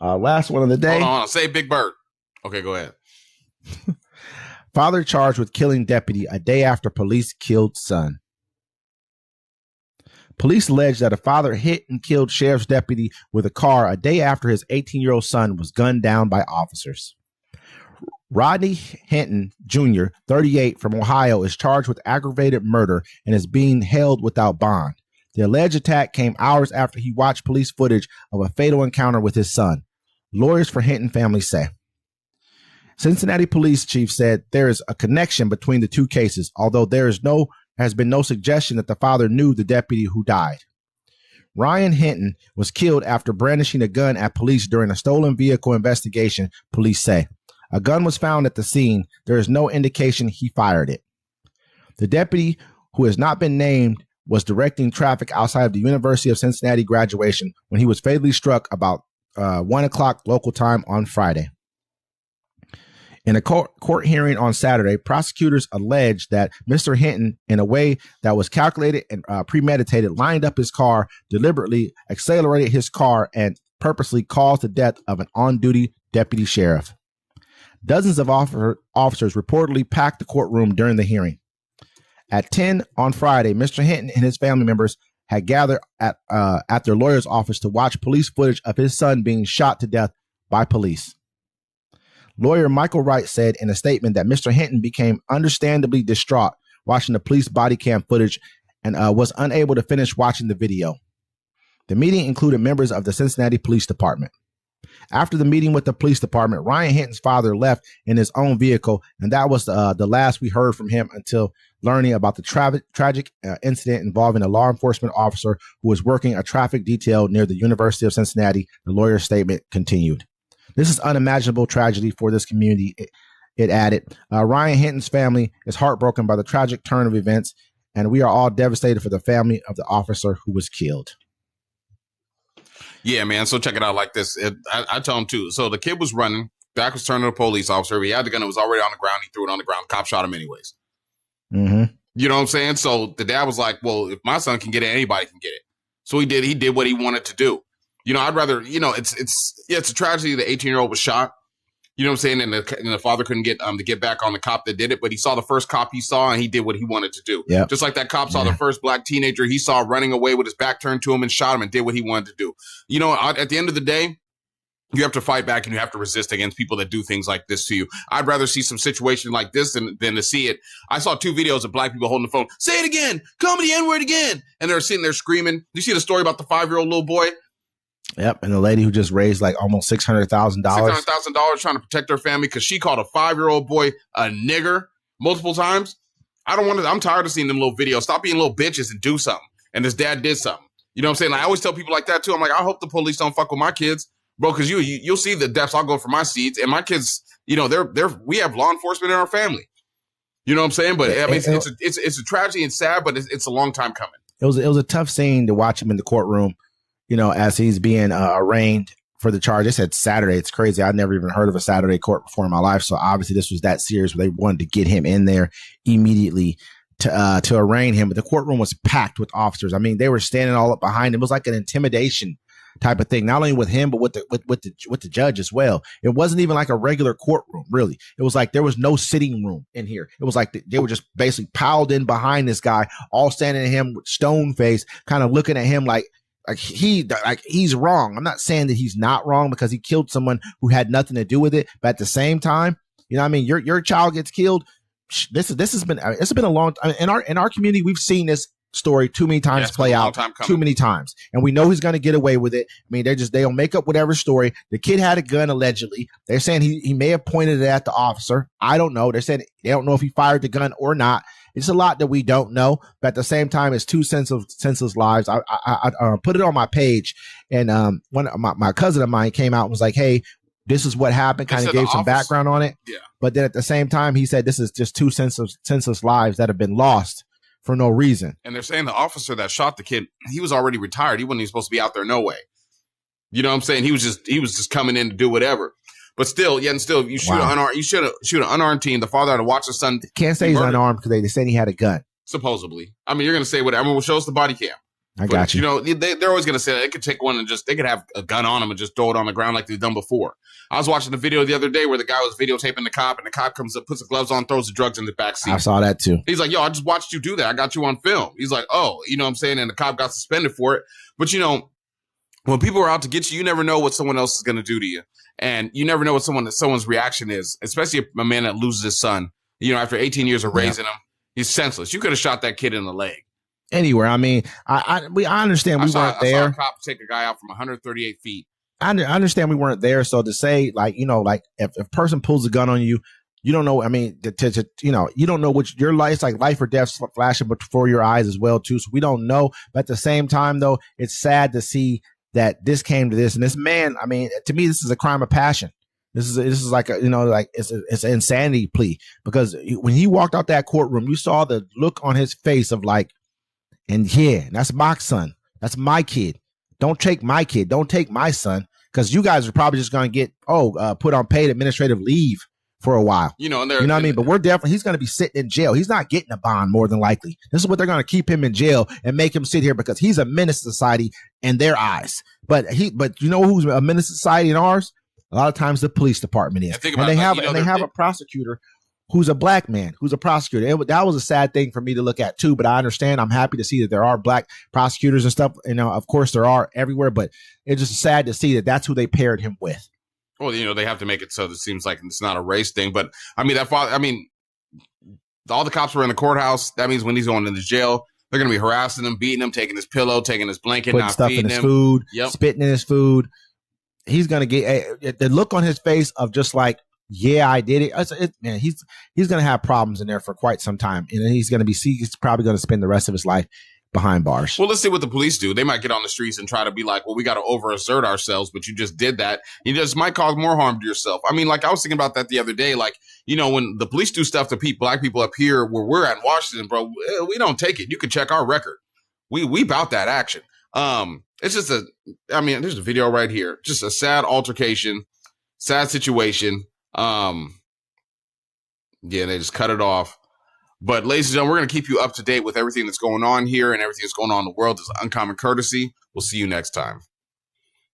Last one of the day. Hold on. Say Big Bird. Okay, go ahead. Father charged with killing deputy a day after police killed son. Police allege that a father hit and killed sheriff's deputy with a car a day after his 18-year-old son was gunned down by officers. Rodney Hinton Jr., 38, from Ohio, is charged with aggravated murder and is being held without bond. The alleged attack came hours after he watched police footage of a fatal encounter with his son. Lawyers for Hinton family say. Cincinnati police chief said there is a connection between the two cases, although there has been no suggestion that the father knew the deputy who died. Ryan Hinton was killed after brandishing a gun at police during a stolen vehicle investigation, police say. A gun was found at the scene. There is no indication he fired it. The deputy, who has not been named, was directing traffic outside of the University of Cincinnati graduation when he was fatally struck about 1 o'clock local time on Friday. In a court hearing on Saturday, prosecutors alleged that Mr. Hinton, in a way that was calculated and premeditated, lined up his car, deliberately accelerated his car, and purposely caused the death of an on-duty deputy sheriff. Dozens of officers reportedly packed the courtroom during the hearing. At 10 on Friday, Mr. Hinton and his family members had gathered at their lawyer's office to watch police footage of his son being shot to death by police. Lawyer Michael Wright said in a statement that Mr. Hinton became understandably distraught watching the police body cam footage and was unable to finish watching the video. The meeting included members of the Cincinnati Police Department. After the meeting with the police department, Ryan Hinton's father left in his own vehicle, and that was the last we heard from him until learning about the tragic incident involving a law enforcement officer who was working a traffic detail near the University of Cincinnati. The lawyer's statement continued. This is unimaginable tragedy for this community, it added. Ryan Hinton's family is heartbroken by the tragic turn of events, and we are all devastated for the family of the officer who was killed. Yeah, man. So check it out like this. I tell him too. So the kid was running. Back was turned to a police officer. He had the gun. It was already on the ground. He threw it on the ground. The cop shot him anyways. Mm-hmm. You know what I'm saying? So the dad was like, well, if my son can get it, anybody can get it. So he did. He did what he wanted to do. You know, I'd rather, you know, it's a tragedy. The 18-year-old was shot. You know what I'm saying? And the father couldn't get to get back on the cop that did it, but he saw the first cop he saw and he did what he wanted to do. Yep. Just like that cop saw the first black teenager he saw running away with his back turned to him and shot him and did what he wanted to do. You know, at the end of the day, you have to fight back and you have to resist against people that do things like this to you. I'd rather see some situation like this than to see it. I saw 2 videos of black people holding the phone. Say it again. Call me the N-word again. And they're sitting there screaming. You see the story about the 5-year-old little boy? Yep, and the lady who just raised like almost $600,000. $600,000 trying to protect her family because she called a 5-year-old boy a nigger multiple times. I'm tired of seeing them little videos. Stop being little bitches and do something. And his dad did something. You know what I'm saying? Like, I always tell people like that too. I'm like, I hope the police don't fuck with my kids, bro, because you'll see the depths I'll go for my seeds. And my kids, you know, we have law enforcement in our family. You know what I'm saying? But I mean, it's a tragedy and sad, but it's a long time coming. It was a tough scene to watch him in the courtroom. You know, as he's being arraigned for the charge. They said Saturday. It's crazy. I'd never even heard of a Saturday court before in my life. So obviously this was that serious where they wanted to get him in there immediately to arraign him. But the courtroom was packed with officers. I mean, they were standing all up behind him. It was like an intimidation type of thing, not only with him, but with the judge as well. It wasn't even like a regular courtroom, really. It was like there was no sitting room in here. It was like they were just basically piled in behind this guy, all standing at him with stone face, kind of looking at him like he's wrong. I'm not saying that he's not wrong because he killed someone who had nothing to do with it. But at the same time, you know what I mean? Your child gets killed. It's been a long time in our community. We've seen this story too many times play out too many times. And we know he's going to get away with it. I mean, they'll make up whatever story. The kid had a gun allegedly. They're saying he may have pointed it at the officer. I don't know. They're saying they don't know if he fired the gun or not. It's a lot that we don't know, but at the same time, it's 2 senseless lives. I put it on my page, and my cousin of mine came out and was like, "Hey, this is what happened." Kind of gave some background on it. Yeah. But then at the same time, he said this is just 2 senseless lives that have been lost for no reason. And they're saying the officer that shot the kid, he was already retired. He wasn't even supposed to be out there. No way. You know what I'm saying? He was just coming in to do whatever. But still, you shoot an unarmed. You should shoot an unarmed teen. The father had to watch the son. Can't say he's unarmed because they said he had a gun. Supposedly, I mean, you're gonna say whatever. I mean, we'll show us the body cam. I got you. You know, they're always going to say that they could take one and they could have a gun on them and just throw it on the ground like they've done before. I was watching the video the other day where the guy was videotaping the cop, and the cop comes up, puts the gloves on, throws the drugs in the back seat. I saw that too. He's like, yo, I just watched you do that. I got you on film. He's like, oh, you know what I'm saying? And the cop got suspended for it. But, you know, when people are out to get you, you never know what someone else is going to do to you. And you never know what someone's reaction is, especially a man that loses his son, you know, after 18 years of raising him. He's senseless. You could have shot that kid in the leg. Anywhere. I mean, I understand we weren't there. I saw a cop take a guy out from 138 feet. I understand we weren't there. So to say, like, you know, like if a person pulls a gun on you, you don't know. I mean, you know, you don't know which your life, it's like life or death flashing before your eyes as well, too. So we don't know. But at the same time, though, it's sad to see that this came to this. And this man, I mean, to me, this is a crime of passion. This is like a, you know, like it's an insanity plea, because when he walked out that courtroom, you saw the look on his face of like, and yeah, that's my son. That's my kid. Don't take my kid. Don't take my son, because you guys are probably just going to get put on paid administrative leave for a while. You know, you know what I mean? But he's going to be sitting in jail. He's not getting a bond more than likely. This is what they're going to keep him in jail and make him sit here because he's a menace to society in their eyes. But you know who's a menace to society in ours? A lot of times the police department is. And they have a prosecutor who's a black man, who's a prosecutor. That was a sad thing for me to look at too, but I understand. I'm happy to see that there are black prosecutors and stuff. You know, of course there are everywhere, but it's just sad to see that that's who they paired him with. Well, you know, they have to make it so that it seems like it's not a race thing. But I mean, all the cops were in the courthouse. That means when he's going into jail, they're going to be harassing him, beating him, taking his pillow, taking his blanket, putting not stuff feeding in his him. Food, spitting in his food. He's going to get the look on his face of just like, yeah, I did it. Man, he's going to have problems in there for quite some time. And then he's probably going to spend the rest of his life behind bars. Well, let's see what the police do. They might get on the streets and try to be like, well, we got to overassert ourselves, but you just did that. You just might cause more harm to yourself. I mean, like I was thinking about that the other day. Like, you know, when the police do stuff to black people up here where we're at in Washington, bro, we don't take it. You can check our record. We bout that action. It's just there's a video right here. Just a sad altercation, sad situation. Yeah, they just cut it off. But ladies and gentlemen, we're going to keep you up to date with everything that's going on here and everything that's going on in the world. It's an uncommon courtesy. We'll see you next time.